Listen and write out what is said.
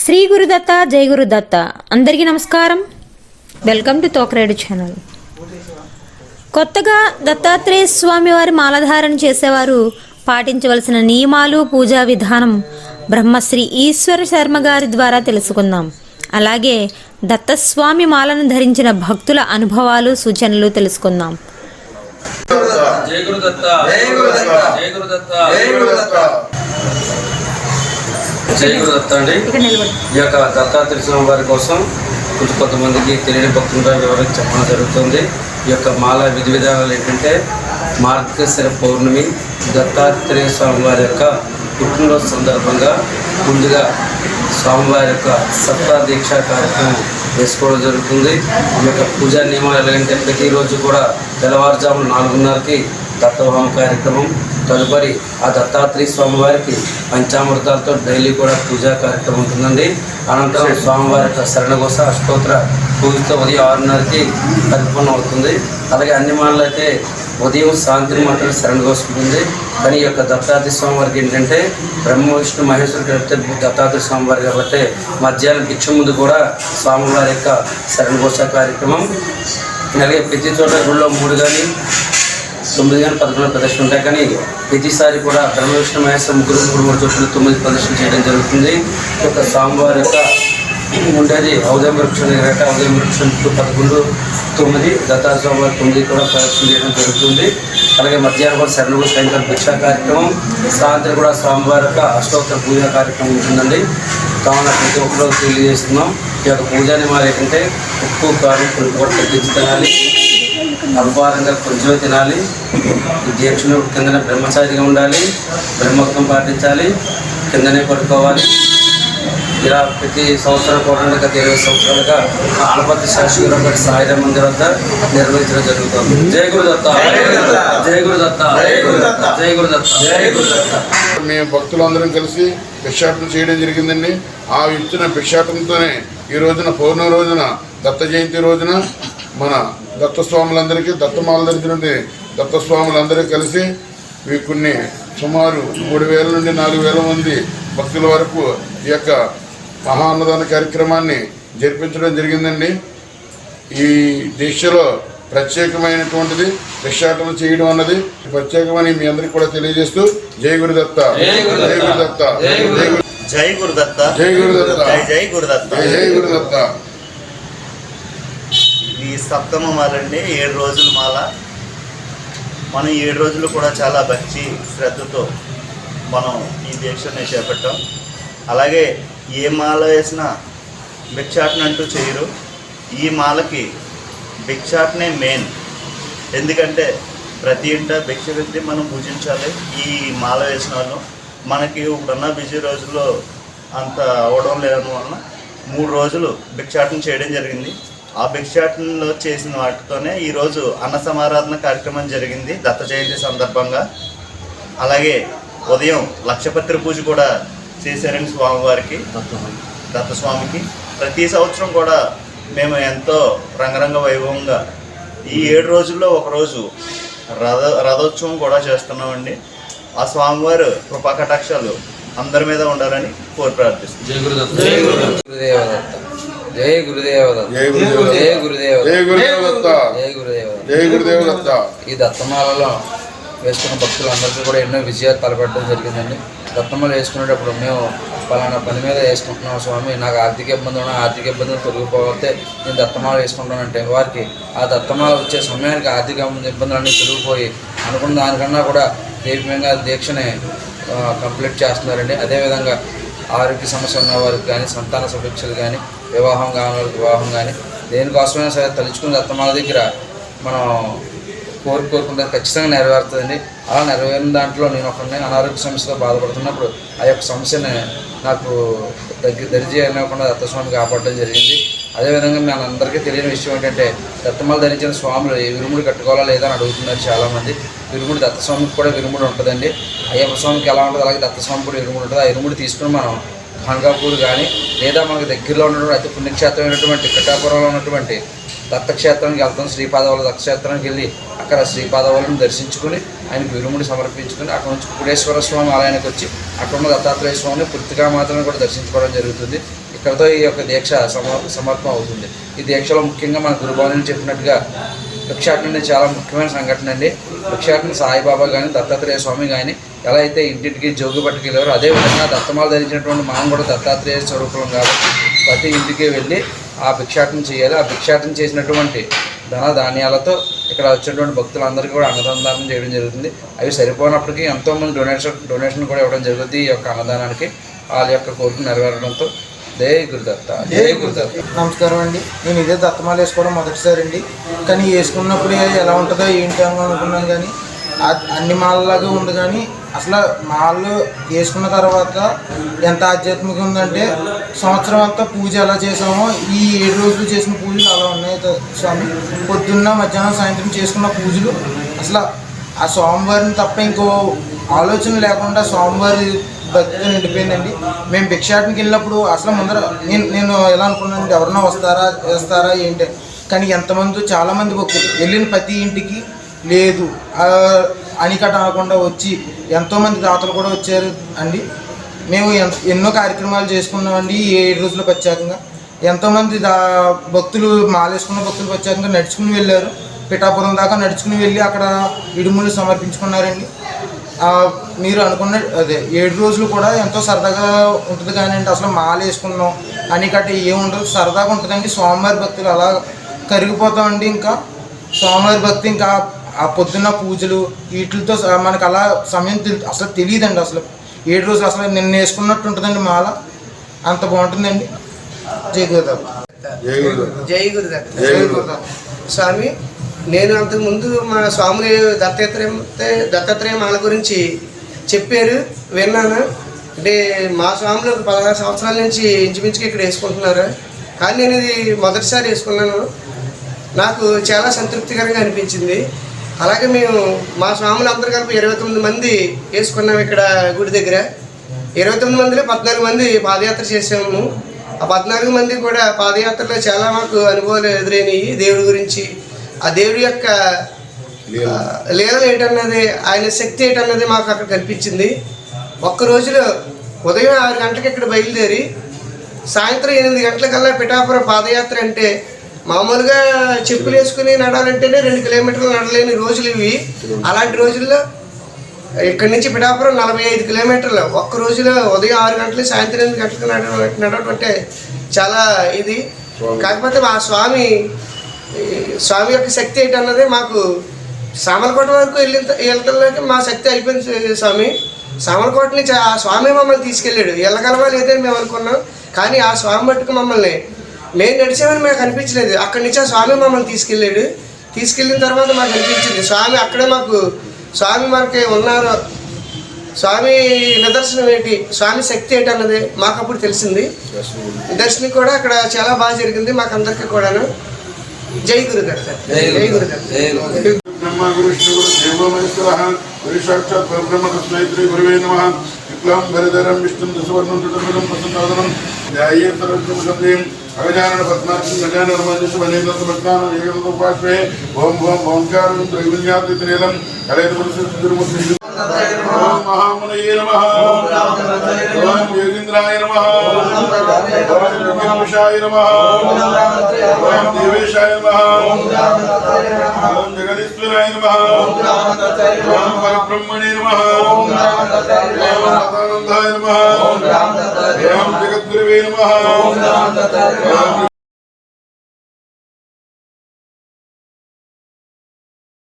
శ్రీ గురుదత్త జై గురుదత్త అందరికీ నమస్కారం. Welcome to Thokaredu channel. కొత్తగా దత్తాత్రేయ స్వామి వారి మాలధారణ చేసేవారు పాటించవలసిన నియమాలు, పూజా విధానం బ్రహ్మశ్రీ ఈశ్వర శర్మ గారి ద్వారా తెలుసుకుందాం. అలాగే దత్తస్వామి మాలను ధరించిన భక్తుల అనుభవాలు, సూచనలు తెలుసుకుందాం. జై గురుదత్త, జై గురుదత్త, జై గురుదత్త, జై గురుదత్త, జై గురుదత్త అండి. ఈ యొక్క దత్తాత్రేయ స్వామి వారి కోసం కొంతమందికి తెలియని భక్తులుగా వివరించి చెప్పడం జరుగుతుంది. ఈ యొక్క మాల విధి విధానాలు ఏంటంటే, మార్గశిర పౌర్ణమి దత్తాత్రేయ స్వామి వారి యొక్క పుట్టినరోజు సందర్భంగా ముందుగా స్వామివారి యొక్క సప్తా దీక్ష కార్యక్రమం వేసుకోవడం జరుగుతుంది. ఈ యొక్క పూజా నియమాలు ఎలాగంటే, ప్రతిరోజు కూడా తెల్లవారుజామున 4:30కి దత్తహోమ కార్యక్రమం, తదుపరి ఆ దత్తాత్రేయ స్వామివారికి పంచామృతాలతో డైలీ కూడా పూజా కార్యక్రమం ఉంటుందండి. అనంతరం స్వామివారి యొక్క శరణఘోష అష్టోత్తర పూజతో ఉదయం 6:30కి పరిపూర్ణం అవుతుంది. అలాగే అన్ని మాటలు అయితే ఉదయం సాయంత్రం మాత్రమే శరణఘోష ఉంటుంది. కానీ ఈ యొక్క దత్తాత్రేయ స్వామివారికి ఏంటంటే, బ్రహ్మ విష్ణు మహేశ్వరుడు కలిపితే దత్తాత్రేయ స్వామివారి కాబట్టి మధ్యాహ్నం భిక్ష ముందు కూడా స్వామివారి యొక్క శరణఘోష కార్యక్రమం. అలాగే ప్రతి చోట గుళ్ళో 3 కానీ 9 కానీ 11 ప్రదర్శన ఉంటాయి. కానీ ప్రతిసారి కూడా బ్రహ్మ విష్ణు మహేశ్వర ముగ్గురు చోట్ల 9 ప్రదర్శన చేయడం జరుగుతుంది. ఈ యొక్క స్వామివారి యొక్క ఉండేది ఉదయం వృక్షం దగ్గర, ఉదయం వృక్షం 11, 9 దత్తాత్రేయ స్వామివారి 9 కూడా ప్రదర్శన చేయడం జరుగుతుంది. అలాగే మధ్యాహ్నం కూడా శరణఘోష, సాయంత్రం భిక్షా కార్యక్రమం, సాయంత్రం కూడా స్వామివారి యొక్క అష్టోత్తర పూజా కార్యక్రమం ఉంటుందండి. కావున ప్రతి ఒక్కరూ తెలియజేస్తున్నాం. ఈ యొక్క పూజా నియమాలు ఏంటంటే, ఉప్పు కారం కొన్ని కూడా తగ్గించి తినాలి, అల్పాహారంగా కొంచెమే తినాలి, దీక్షను కిందనే బ్రహ్మచారిగా ఉండాలి, బ్రహ్మత్వం పాటించాలి, కిందనే పడుకోవాలి. ఇలా ప్రతి సంవత్సరం కూడా గత 20 సంవత్సరాలుగా ఆనపత్తి శాస్త్రి సాయిరాం మందిర్ వద్ద నిర్వహించడం జరుగుతుంది. జై గురుదత్త, జై గురుదత్త, జై గురుదత్త, జై గురుదత్త, జై గురుదత్త. మేము భక్తులందరం కలిసి భిక్షాటన చేయడం జరిగిందండి. ఆ ఇచ్చిన భిక్షాటనతోనే ఈ రోజున పౌర్ణమి రోజున, దత్త జయంతి రోజున మన దత్తస్వాములందరికీ, దత్తమాల ధరించినటువంటి దత్తస్వాములందరికీ కలిసి కొన్ని సుమారు 3,000 నుండి 4,000 మంది భక్తుల వరకు ఈ యొక్క మహాన్నదాన కార్యక్రమాన్ని జరిపించడం జరిగిందండి. ఈ దీక్షలో ప్రత్యేకమైనటువంటిది భిక్షాటన చేయడం అన్నది ప్రత్యేకమని మీ అందరికీ కూడా తెలియజేస్తూ, జై గురుదత్త, జై గురుదత్త, జై గురుదత్త, జై గురుదత్త, జై గురుదత్త, జై గురుదత్త. ఈ సప్తమ మాల అండి, 7 రోజుల మాల. మనం 7 రోజులు కూడా చాలా భక్తి శ్రద్ధతో మనం ఈ దీక్షని చేపట్టాం. అలాగే ఏ మాల వేసినా భిక్షాటన అంటూ చేయరు. ఈ మాలకి భిక్షాటనే మెయిన్. ఎందుకంటే ప్రతి ఇంట భిక్ష వ్యక్తి మనం పూజించాలి. ఈ మాల వేసిన వాళ్ళు మనకి ఇప్పుడున్న బిజీ రోజుల్లో అంత అవడం లేని వలన 3 రోజులు భిక్షాటన చేయడం జరిగింది. ఆ భిక్షాటనలో చేసిన వాటితోనే ఈరోజు అన్న సమారాధన కార్యక్రమం జరిగింది దత్త జయంతి సందర్భంగా. అలాగే ఉదయం లక్షపత్రి పూజ కూడా చేశారండి స్వామివారికి, దత్తస్వామికి. ప్రతి సంవత్సరం కూడా మేము ఎంతో రంగరంగ వైభవంగా ఈ 7 రోజుల్లో ఒకరోజు రథోత్సవం కూడా చేస్తున్నామండి. ఆ స్వామివారు కృపా కటాక్షాలు అందరి మీద ఉండాలని కోరి ప్రార్థిస్తున్నాం. జై గురుదత్త, జై గురుదేవదత్త, జై గురుదేవదత్త, జై గురుదేవ, జై గురుదేవ, జై గురుదేవదత్త, జై గురుదేవ. జై గురుదేవదత్త. ఈ దత్తమాలలో వేసుకున్న భక్తులందరికీ కూడా ఎన్నో విజయాలు తలపెట్టడం జరిగిందండి. దత్తమాల వేసుకునేటప్పుడు మేము పలానా పని మీద వేసుకుంటున్నాం స్వామి, నాకు ఆర్థిక ఇబ్బంది ఉన్నా ఆర్థిక ఇబ్బందులు తొలగిపోతే నేను దత్తమాల వేసుకుంటానంటే, వారికి ఆ దత్తమాల వచ్చే సమయానికి ఆర్థిక ఇబ్బందులన్నీ తొలగిపోయి అనుకున్న దానికన్నా కూడా దీర్ఘంగా దీక్షని కంప్లీట్ చేస్తున్నారండి. అదేవిధంగా ఆరోగ్య సమస్య ఉన్న వారికి కానీ, సంతాన సమీక్షలు కానీ, వివాహం కాని వారికి వివాహం కానీ, దేనికోసమైనా సరే తలుచుకుని దత్తమాల దగ్గర మనం కోరుకుంటే ఖచ్చితంగా నెరవేరుతుందండి. అలా నెరవేరిన దాంట్లో నేను ఒకరిని అనారోగ్య సమస్యతో బాధపడుతున్నప్పుడు ఆ యొక్క సమస్యని నాకు దరిజీ అనేకుండా దత్తస్వామి కాపాడడం జరిగింది. అదేవిధంగా మనందరికీ తెలియని విషయం ఏంటంటే, దత్తమాల ధరించిన స్వాములు విరుముడు కట్టుకోవాలా లేదా అని అడుగుతున్నారు చాలామంది. విరుముడు దత్తస్వామికి కూడా విరుముడు ఉంటుందండి. అయ్యప్ప స్వామికి ఎలా ఉంటుంది అలాగే దత్తస్వామి కూడా విరుముడు ఉంటుంది. ఆ విరుముడు తీసుకుని మనం భంగాపూర్ కానీ లేదా మనకు దగ్గరలో ఉన్నటువంటి అతి పుణ్యక్షేత్రమైనటువంటి పిఠాపురంలో ఉన్నటువంటి దత్తక్షేత్రానికి వెళ్తాం. శ్రీపాదవల్ల దత్తక్షేత్రానికి వెళ్ళి అక్కడ శ్రీపాదవల్లిని దర్శించుకుని ఆయనకు విరుముడి సమర్పించుకుని అక్కడ నుంచి కుడేశ్వర స్వామి ఆలయానికి వచ్చి అక్కడ ఉన్న దత్తాత్రేయ స్వామిని పుత్తికా మాతను కూడా దర్శించుకోవడం జరుగుతుంది. ఇక్కడతో ఈ యొక్క దీక్ష సమర్పం అవుతుంది. ఈ దీక్షలో ముఖ్యంగా మన గురుభవన్ చెప్పినట్టుగా భిక్షాటన అనేది చాలా ముఖ్యమైన సంఘటన అండి. భిక్షాటన సాయిబాబా కానీ దత్తాత్రేయ స్వామి కానీ ఎలా అయితే ఇంటింటికి జోగు పట్టుకెళ్ళారో అదేవిధంగా దత్తమాల ధరించినటువంటి మనం కూడా దత్తాత్రేయ స్వరూపం కాబట్టి ప్రతి ఇంటికి వెళ్ళి ఆ భిక్షాటన చేయాలి. ఆ భిక్షాటన చేసినటువంటి ధన ధాన్యాలతో ఇక్కడ వచ్చినటువంటి భక్తులందరికీ కూడా అన్నదానం చేయడం జరుగుతుంది. అవి సరిపోయినప్పటికీ ఎంతోమంది డొనేషన్ కూడా ఇవ్వడం జరుగుతుంది ఈ యొక్క అన్నదానానికి. వాళ్ళ యొక్క కోరిక నెరవేరడంతో జై గురుదత్త, జై గురుదత్త. నమస్కారం అండి. నేను ఇదే దత్తమాల వేసుకోవడం మొదటిసారి అండి. కానీ వేసుకున్నప్పుడు ఎలా ఉంటుందో ఏంటి అని అనుకున్నాను, కానీ అన్ని మాలలాగే ఉంది. కానీ అసలు మాలలు వేసుకున్న తర్వాత ఎంత ఆధ్యాత్మికంగా ఉందంటే సంవత్సరం అంతా పూజ ఎలా చేసామో ఈ 7 రోజులు చేసిన పూజలు అలా ఉన్నాయి స్వామి. పొద్దున్న మధ్యాహ్నం సాయంత్రం చేసుకున్న పూజలు అసలు ఆ స్వామివారిని తప్ప ఇంకో ఆలోచన లేకుండా స్వామివారి భక్తితో నిండిపోయిందండి. మేము భిక్షాటనకి వెళ్ళినప్పుడు అసలు ముందర నేను ఎలా అనుకున్నానంటే ఎవరన్నా వేస్తారా ఏంటి, కానీ ఎంతమంది చాలామంది భక్తులు వెళ్ళిన ప్రతి ఇంటికి లేదు అనికట అనకుండా వచ్చి ఎంతోమంది దాతలు కూడా వచ్చారు అండి. మేము ఎన్నో కార్యక్రమాలు చేసుకున్నామండి ఈ 7 రోజులు ప్రత్యేకంగా. ఎంతోమంది భక్తులు మాలేసుకున్న భక్తులు ప్రత్యేకంగా నడుచుకుని వెళ్ళారు. పిఠాపురం దాకా నడుచుకుని వెళ్ళి అక్కడ ఇడుములు సమర్పించుకున్నారండి. మీరు అనుకున్న అదే 7 రోజులు కూడా ఎంతో సరదాగా ఉంటుంది. కానీ అంటే అసలు మాల వేసుకున్నాం అనికట్ట ఏముండదు, సరదాగా ఉంటుందండి. స్వామివారి భక్తులు అలా కరిగిపోతామండి. ఇంకా స్వామివారి భక్తి ఇంకా ఆ పొద్దున్న పూజలు వీటితో మనకు అలా సమయం అసలు తెలియదండి. అసలు 7 రోజులు అసలు నిన్న వేసుకున్నట్టు ఉంటుందండి మాల, అంత బాగుంటుందండి. జై గురుదత్త, జై గురుదత్త, జై గురుదత్త. జై గురుదత్త. స్వామి, నేను అంతకుముందు మా స్వాములు దత్తాత్రేయ మాల గురించి చెప్పారు, విన్నాను. అంటే మా స్వాములు 16 సంవత్సరాల నుంచి ఇంచుమించుగా ఇక్కడ వేసుకుంటున్నారు. కానీ నేను ఇది మొదటిసారి వేసుకున్నాను. నాకు చాలా సంతృప్తికరంగా అనిపించింది. అలాగే మేము మా స్వాములు అందరూ కలిపి 29 మంది వేసుకున్నాము ఇక్కడ గుడి దగ్గర. 29 మందిలో 14 మంది పాదయాత్ర చేసాము. ఆ 14 మంది కూడా పాదయాత్రలో చాలా మాకు అనుభవాలు ఎదురైనవి దేవుడి గురించి. ఆ దేవుడి యొక్క లీలలు ఏంటన్నది, ఆయన శక్తి ఏంటన్నది మాకు అక్కడ కనిపించింది. ఒక్క రోజులో ఉదయం 6 గంటలకు ఇక్కడ బయలుదేరి సాయంత్రం 8 గంటలకల్లా పిఠాపురం పాదయాత్ర. అంటే మామూలుగా చెప్పులు వేసుకుని నడాలంటేనే 2 కిలోమీటర్లు నడలేని రోజులు ఇవి. అలాంటి రోజుల్లో ఇక్కడి నుంచి పిఠాపురం 45 కిలోమీటర్లు ఒక్క రోజులో ఉదయం 6 గంటలు సాయంత్రం 8 గంటలకు నడవడం అంటే చాలా ఇది. కాకపోతే మా స్వామి యొక్క శక్తి ఏంటన్నది మాకు సామలకోట వరకు వెళ్తాకి మా శక్తి అయిపోయింది స్వామి. సామలకోట నుంచి ఆ స్వామి మమ్మల్ని తీసుకెళ్ళాడు. వెళ్ళగలవా లేదని మేము అనుకున్నాం, కానీ ఆ స్వామి మట్టుకు మమ్మల్ని మేము నడిచామని మాకు అనిపించలేదు. అక్కడి నుంచి ఆ స్వామి మమ్మల్ని తీసుకెళ్ళాడు. తీసుకెళ్ళిన తర్వాత మాకు అనిపించింది స్వామి అక్కడే మాకు స్వామి మనకి ఉన్నారు, స్వామి నిదర్శనం ఏంటి, స్వామి శక్తి ఏంటి అన్నది మాకు అప్పుడు తెలిసింది. దర్శనం కూడా అక్కడ చాలా బాగా జరిగింది మాకు అందరికీ కూడాను. జై గురుదత్త, జై గురుదత్త. బ్రహ్మ గురు విష్ణు గురు దేవో మహేశ్వరః గురు సాక్షాత్ పరబ్రహ్మ తస్మై శ్రీ గురువే నమః. విప్లవం భరధరం విష్ణుం దశవర్ణం చతుర్భుజం ప్రసన్నాదనం ధ్యాయే సర్వజ్ఞం అగజానన పద్మార్కం గజానన మనేంద్రసమర్థానం ఏకదోపాశ్వే ఓం ఓం ఓంకారం త్రైవిన్యాతినేలం కలయత పురుషుర్ముఖి ఓం మహామునయే నమః. ఓం యోగీంద్రాయ నమః. ఓం యోగేశాయ నమః. ఓం దేవేశాయ నమః. ఓం జగదీశ్వరాయ నమః. ఓం పరబ్రహ్మణే నమః. ఓం సదానందాయ నమః. ఓం జగద్గురువే నమః.